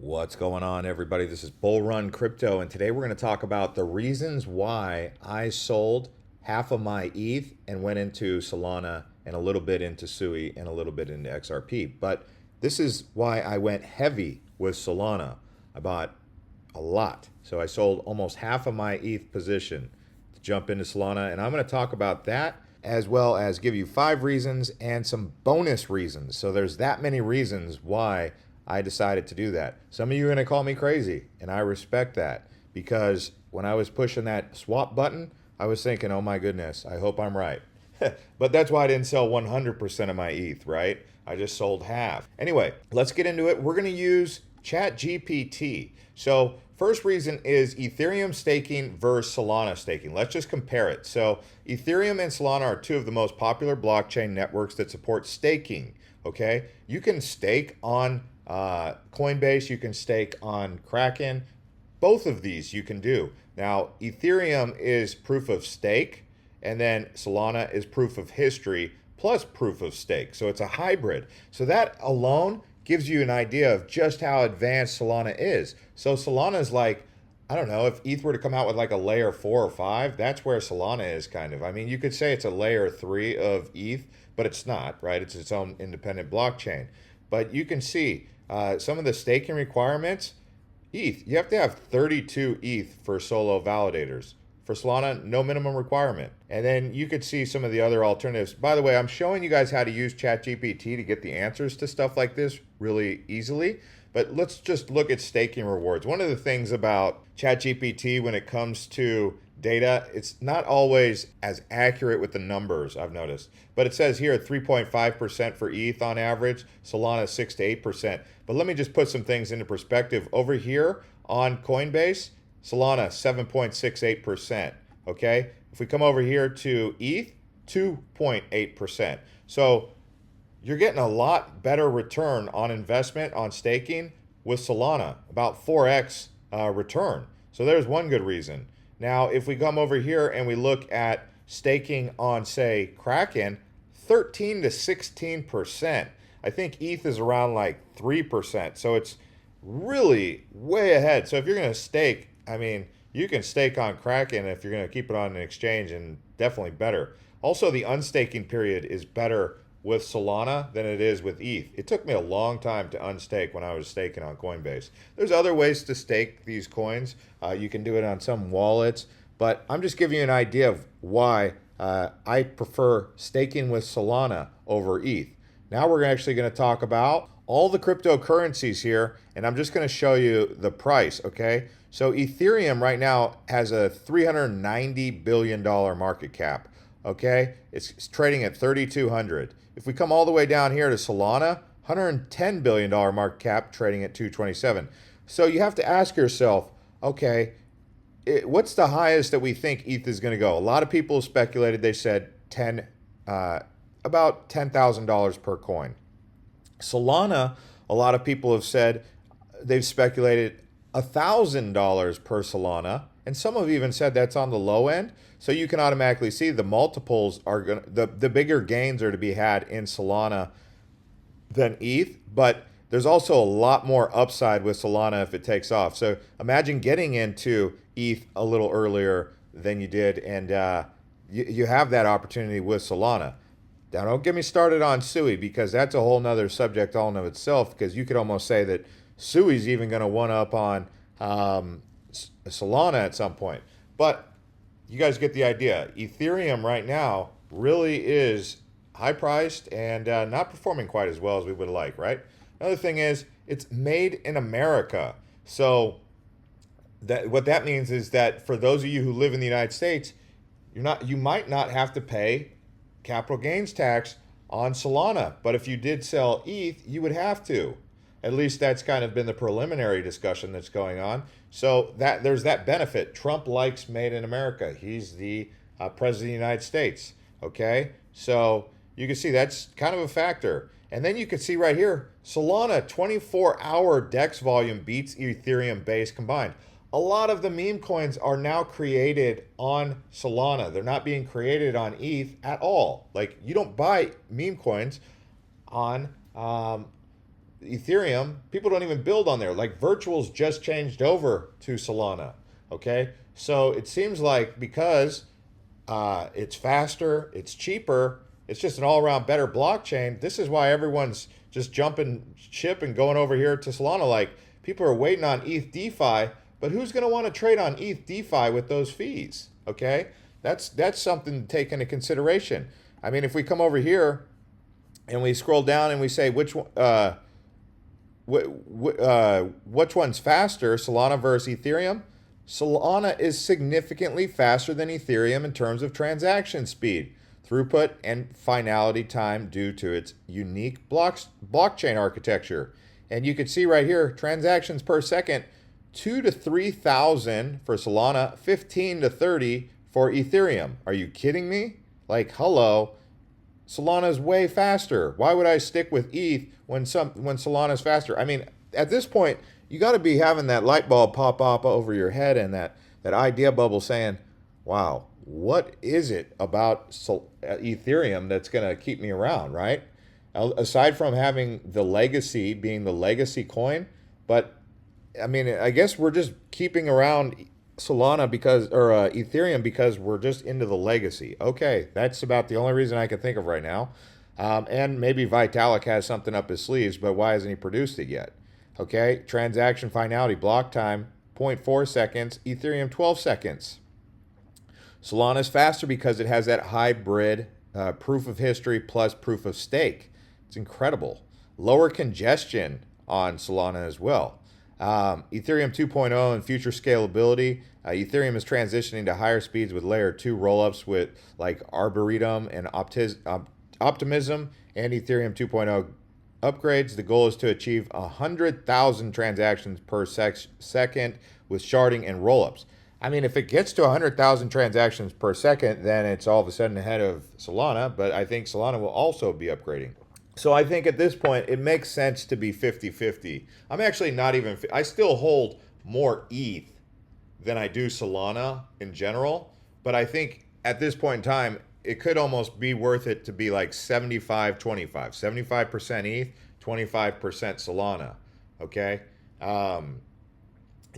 What's going on, everybody? This is Bull Run Crypto, and today we're going to talk about the reasons why I sold half of my ETH and went into Solana and a little bit into SUI and a little bit into XRP. But this is why I went heavy with Solana. I bought a lot. So I sold almost half of my ETH position to jump into Solana, and I'm going to talk about that as well as give you 5 reasons and some bonus reasons. So there's that many reasons why I decided to do that. Some of you are going to call me crazy, and I respect that, because when I was pushing that swap button, I was thinking, oh my goodness, I hope I'm right. But that's why I didn't sell 100% of my ETH, right? I just sold half. Anyway, let's get into it. We're going to use ChatGPT. So first reason is Ethereum staking versus Solana staking. Let's just compare it. So Ethereum and Solana are two of the most popular blockchain networks that support staking. Okay, you can stake on Coinbase, you can stake on Kraken. Both of these you can do. Now, Ethereum is proof of stake, and then Solana is proof of history plus proof of stake. So it's a hybrid. So that alone gives you an idea of just how advanced Solana is. So Solana is like, I don't know, if ETH were to come out with like a layer 4 or 5, that's where Solana is kind of. I mean, you could say it's a layer 3 of ETH, but it's not, right? It's its own independent blockchain. But you can see some of the staking requirements. ETH, you have to have 32 ETH for solo validators. For Solana, no minimum requirement. And then you could see some of the other alternatives. By the way, I'm showing you guys how to use ChatGPT to get the answers to stuff like this really easily. But let's just look at staking rewards. One of the things about ChatGPT when it comes to data, it's not always as accurate with the numbers, I've noticed. But it says here 3.5% for ETH on average, Solana 6 to 8%. But let me just put some things into perspective. Over here on Coinbase, Solana 7.68%. Okay, if we come over here to ETH, 2.8%. So you're getting a lot better return on investment on staking with Solana, about 4x return. So there's one good reason. Now, if we come over here and we look at staking on, say, Kraken, 13 to 16%. I think ETH is around like 3%. So it's really way ahead. So if you're going to stake, I mean, you can stake on Kraken if you're going to keep it on an exchange, and definitely better. Also, the unstaking period is better with Solana than it is with ETH. It took me a long time to unstake when I was staking on Coinbase. There's other ways to stake these coins. You can do it on some wallets, but I'm just giving you an idea of why I prefer staking with Solana over ETH. Now we're actually going to talk about all the cryptocurrencies here, and I'm just going to show you the price, okay? So Ethereum right now has a $390 billion market cap, okay? It's trading at 3,200. If we come all the way down here to Solana, $110 billion market cap, trading at 227. So you have to ask yourself, okay, what's the highest that we think ETH is going to go? A lot of people speculated, they said about $10,000 per coin. Solana, a lot of people have said, they've speculated $1,000 per Solana, and some have even said that's on the low end. So you can automatically see the multiples are going to, the bigger gains are to be had in Solana than ETH, but there's also a lot more upside with Solana if it takes off. So imagine getting into ETH a little earlier than you did, and you have that opportunity with Solana. Now, don't get me started on SUI, because that's a whole nother subject all in of itself, because you could almost say that SUI's even going to one-up on Solana at some point. But you guys get the idea. Ethereum right now really is high-priced and not performing quite as well as we would like, right? Another thing is it's made in America. So what that means is that for those of you who live in the United States, you might not have to pay capital gains tax on Solana. But if you did sell ETH, you would have to. At least that's kind of been the preliminary discussion that's going on. So that there's that benefit. Trump likes made in America. He's the president of the United States. Okay, so you can see that's kind of a factor. And then you can see right here, Solana 24-hour DEX volume beats Ethereum base combined. A lot of the meme coins are now created on Solana. They're not being created on ETH at all. Like, you don't buy meme coins on Ethereum, people don't even build on there. Like Virtual's just changed over to Solana. Okay, so it seems like because it's faster, it's cheaper, it's just an all-around better blockchain. This is why everyone's just jumping ship and going over here to Solana. Like people are waiting on ETH DeFi, but who's going to want to trade on ETH DeFi with those fees? Okay, that's something to take into consideration. I mean, if we come over here and we scroll down and we say which one, which one's faster, Solana versus Ethereum? Solana is significantly faster than Ethereum in terms of transaction speed, throughput, and finality time due to its unique blockchain architecture. And you can see right here, transactions per second, 2 to 3,000 for Solana, 15 to 30 for Ethereum. Are you kidding me? Like, hello. Solana is way faster. Why would I stick with ETH when Solana is faster? I mean, at this point, you got to be having that light bulb pop up over your head and that idea bubble saying, wow, what is it about Ethereum that's going to keep me around, right? Aside from having the legacy, being the legacy coin, but I mean, I guess we're just keeping around Solana Ethereum because we're just into the legacy. Okay, that's about the only reason I can think of right now. And maybe Vitalik has something up his sleeves, but why hasn't he produced it yet? Okay, transaction finality, block time, 0.4 seconds, Ethereum 12 seconds. Solana is faster because it has that hybrid proof of history plus proof of stake. It's incredible. Lower congestion on Solana as well. Ethereum 2.0 and future scalability. Ethereum is transitioning to higher speeds with layer 2 rollups with like Arboretum and Optimism and Ethereum 2.0 upgrades. The goal is to achieve 100,000 transactions per second with sharding and rollups. I mean, if it gets to 100,000 transactions per second, then it's all of a sudden ahead of Solana, but I think Solana will also be upgrading. So I think at this point, it makes sense to be 50-50. I'm actually not even, I still hold more ETH than I do Solana in general, but I think at this point in time, it could almost be worth it to be like 75-25, 75% ETH, 25% Solana, okay?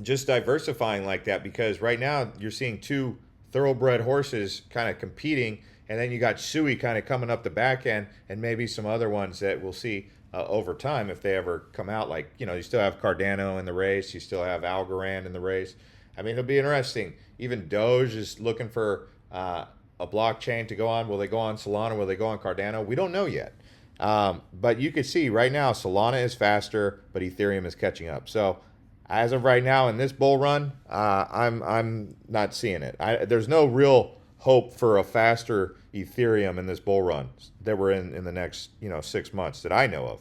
Just diversifying like that, because right now you're seeing two thoroughbred horses kind of competing, and then you got Sui kind of coming up the back end, and maybe some other ones that we'll see over time if they ever come out. Like, you know, you still have Cardano in the race, you still have Algorand in the race. I mean, it'll be interesting. Even Doge is looking for a blockchain to go on. Will they go on Solana? Will they go on Cardano? We don't know yet. But you can see right now Solana is faster, but Ethereum is catching up. So as of right now in this bull run, I'm not seeing it. There's no real hope for a faster Ethereum in this bull run that we're in the next 6 months that I know of.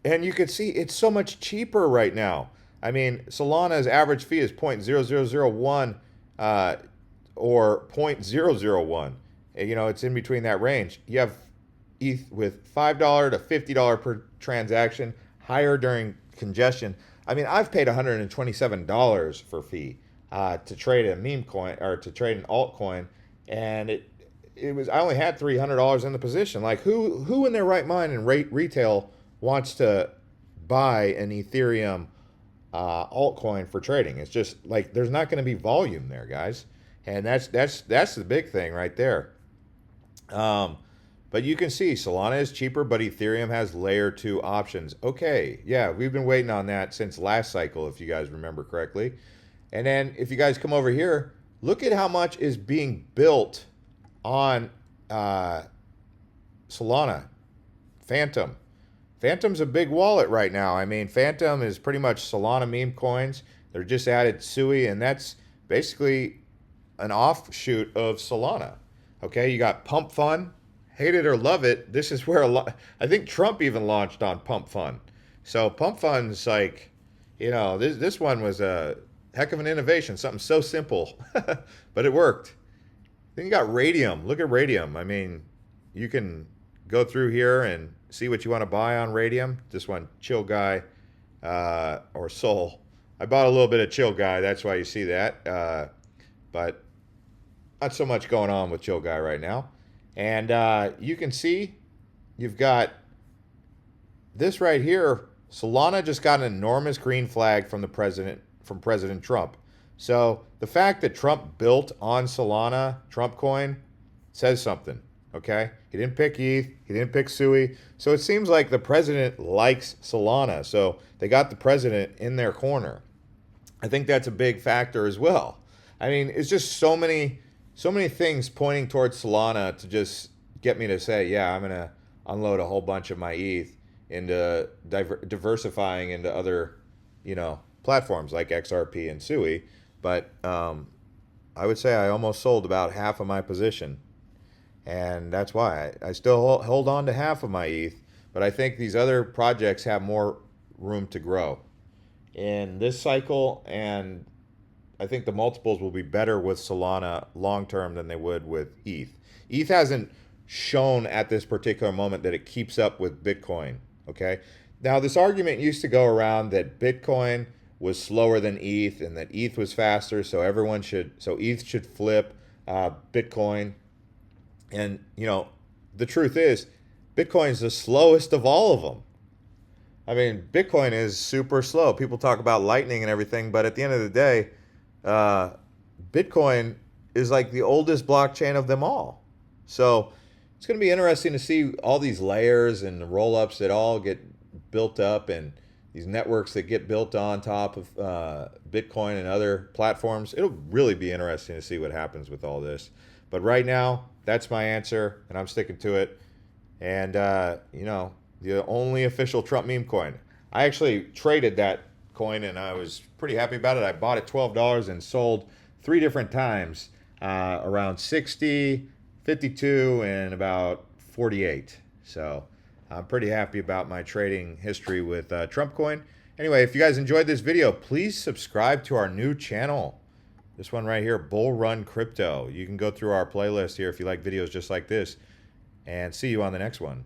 And you can see it's so much cheaper right now. I mean, Solana's average fee is 0.0001 or 0.001. It's in between that range. You have ETH with $5 to $50 per transaction, higher during congestion. I mean, I've paid $127 for fee to trade a meme coin or to trade an altcoin, and it was, I only had $300 in the position. Like, who in their right mind in retail wants to buy an Ethereum altcoin for trading? It's just like there's not going to be volume there, guys, and that's the big thing right there. But you can see Solana is cheaper, but Ethereum has layer 2 options. Okay, yeah, we've been waiting on that since last cycle, if you guys remember correctly. And then if you guys come over here, look at how much is being built on Solana. Phantom. Phantom's a big wallet right now. I mean, Phantom is pretty much Solana meme coins. They're just added Sui, and that's basically an offshoot of Solana. Okay, you got Pump Fund. Hate it or love it, this is where I think Trump even launched on Pump Fund. So Pump Fund's like, this one was a heck of an innovation, something so simple, but it worked. Then you got Radium. Look at Radium. I mean, you can go through here and see what you want to buy on Radium. This one, Chill Guy or Soul. I bought a little bit of Chill Guy, that's why you see that. But not so much going on with Chill Guy right now. And you can see you've got this right here, Solana just got an enormous green flag from President Trump. So the fact that Trump built on Solana, Trump coin, says something. Okay, he didn't pick ETH, he didn't pick SUI, so it seems like the president likes Solana. So they got the president in their corner. I think that's a big factor as well. I mean, it's just so many things pointing towards Solana to just get me to say, yeah, I'm gonna unload a whole bunch of my ETH into diversifying into other, platforms like XRP and SUI. But I would say I almost sold about half of my position, and that's why I still hold on to half of my ETH. But I think these other projects have more room to grow in this cycle, and I think the multiples will be better with Solana long term than they would with ETH. ETH hasn't shown at this particular moment that it keeps up with Bitcoin. Okay. Now, this argument used to go around that Bitcoin was slower than ETH and that ETH was faster, so ETH should flip Bitcoin. And, the truth is, Bitcoin is the slowest of all of them. I mean, Bitcoin is super slow. People talk about Lightning and everything, but at the end of the day, Bitcoin is like the oldest blockchain of them all. So it's going to be interesting to see all these layers and roll-ups that all get built up, and these networks that get built on top of Bitcoin and other platforms. It'll really be interesting to see what happens with all this. But right now, that's my answer, and I'm sticking to it. And, the only official Trump meme coin. I actually traded that coin, and I was pretty happy about it. I bought it $12 and sold 3 different times, around 60, 52, and about 48. So I'm pretty happy about my trading history with Trump coin. Anyway, if you guys enjoyed this video, please subscribe to our new channel. This one right here, Bull Run Crypto. You can go through our playlist here if you like videos just like this. And see you on the next one.